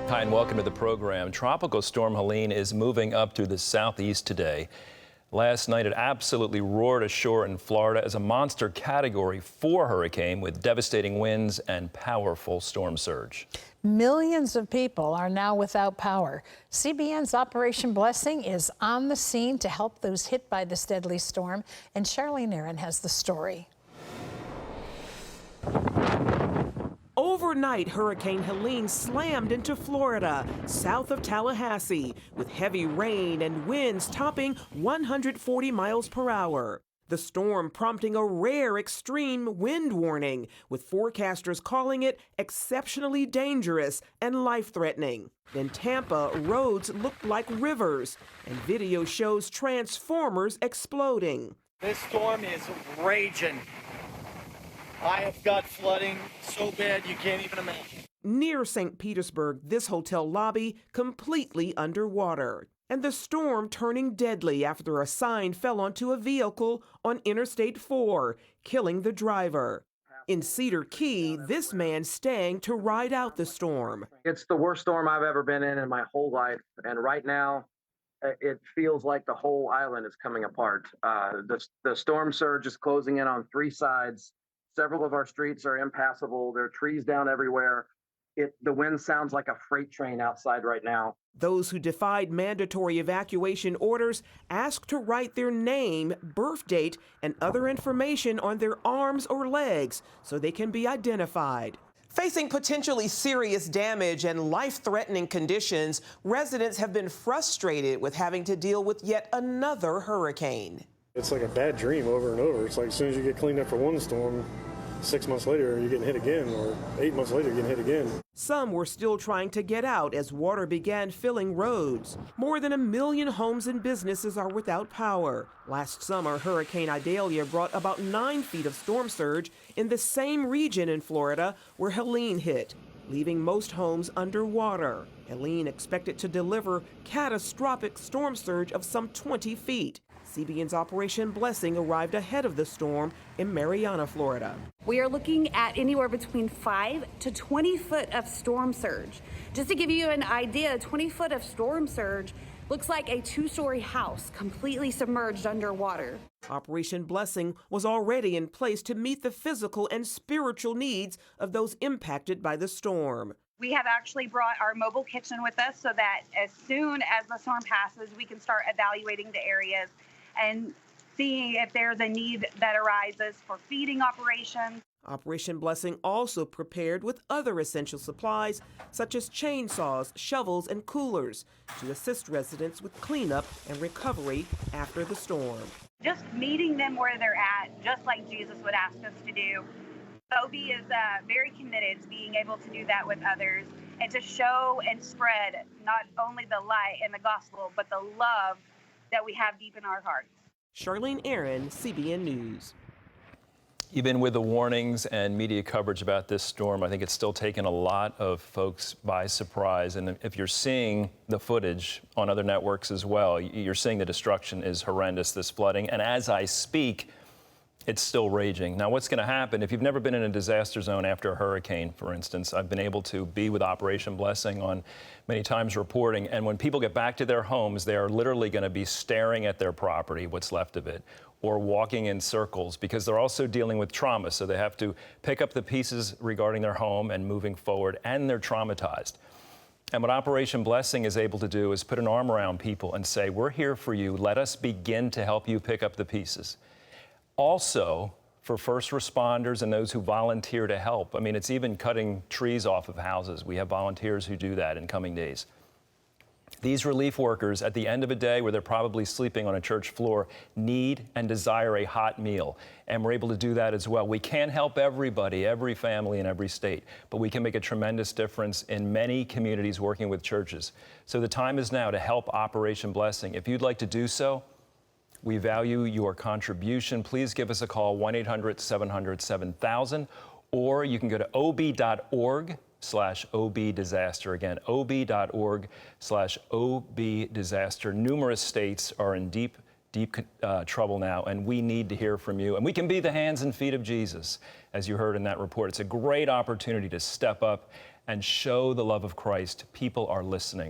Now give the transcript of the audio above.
Hi, and welcome to the program. Tropical storm Helene is moving up through the southeast today. Last night, it absolutely roared ashore in Florida as a monster Category 4 hurricane with devastating winds and powerful storm surge. Millions of people are now without power. CBN's Operation Blessing is on the scene to help those hit by this deadly storm, and Charlene has the story. Overnight, Hurricane Helene slammed into Florida, south of Tallahassee, with heavy rain and winds topping 140 miles per hour. The storm prompting a rare extreme wind warning, with forecasters calling it exceptionally dangerous and life-threatening. In Tampa, roads looked like rivers, and video shows transformers exploding. This storm is raging. I have got flooding so bad you can't even imagine. Near St. Petersburg, this hotel lobby completely underwater. And the storm turning deadly after a sign fell onto a vehicle on Interstate 4, killing the driver. In Cedar Key, this man staying to ride out the storm. It's the worst storm I've ever been in my whole life. And right now, it feels like the whole island is coming apart. The storm surge is closing in on three sides. Several of our streets are impassable. There are trees down everywhere. The wind sounds like a freight train outside right now. Those who defied mandatory evacuation orders asked to write their name, birth date, and other information on their arms or legs so they can be identified. Facing potentially serious damage and life-threatening conditions, residents have been frustrated with having to deal with yet another hurricane. It's like a bad dream over and over. It's like as soon as you get cleaned up for one storm, 6 months later, you're getting hit again, or 8 months later, you're getting hit again. Some were still trying to get out as water began filling roads. More than 1 million homes and businesses are without power. Last summer, Hurricane Idalia brought about 9 feet of storm surge in the same region in Florida where Helene hit, leaving most homes underwater. Helene expected to deliver catastrophic storm surge of some 20 feet. CBN's Operation Blessing arrived ahead of the storm in Mariana, Florida. We are looking at anywhere between 5 to 20 foot of storm surge. Just to give you an idea, 20 foot of storm surge looks like a 2-story house completely submerged underwater. Operation Blessing was already in place to meet the physical and spiritual needs of those impacted by the storm. We have actually brought our mobile kitchen with us so that as soon as the storm passes, we can start evaluating the areas and seeing if there's a need that arises for feeding operations. Operation Blessing also prepared with other essential supplies, such as chainsaws, shovels, and coolers, to assist residents with cleanup and recovery after the storm. Just meeting them where they're at, just like Jesus would ask us to do. OB is very committed to being able to do that with others and to show and spread not only the light and the gospel, but the love that we have deep in our hearts. Charlene, CBN News. You've been with the warnings and media coverage about this storm. I think it's still taken a lot of folks by surprise. And if you're seeing the footage on other networks as well, you're seeing the destruction is horrendous, this flooding. And as I speak, it's still raging. Now, what's going to happen if you've never been in a disaster zone after a hurricane, for instance? I've been able to be with Operation Blessing on many times reporting. And when people get back to their homes, they are literally going to be staring at their property, what's left of it, or walking in circles because they're also dealing with trauma. So they have to pick up the pieces regarding their home and moving forward, and they're traumatized. And what Operation Blessing is able to do is put an arm around people and say, we're here for you. Let us begin to help you pick up the pieces. Also, for first responders and those who volunteer to help. I mean, it's even cutting trees off of houses. We have volunteers who do that in coming days. These relief workers, at the end of a day where they're probably sleeping on a church floor, need and desire a hot meal. And we're able to do that as well. We can't help everybody, every family in every state, but we can make a tremendous difference in many communities working with churches. So the time is now to help Operation Blessing. If you'd like to do so, we value your contribution. Please give us a call, 1-800-700-7000, or you can go to ob.org/OB-disaster. Again, ob.org/OB-disaster. Numerous states are in deep deep trouble now, and we need to hear from you. And we can be the hands and feet of Jesus, as you heard in that report. It's a great opportunity to step up and show the love of Christ. People are listening.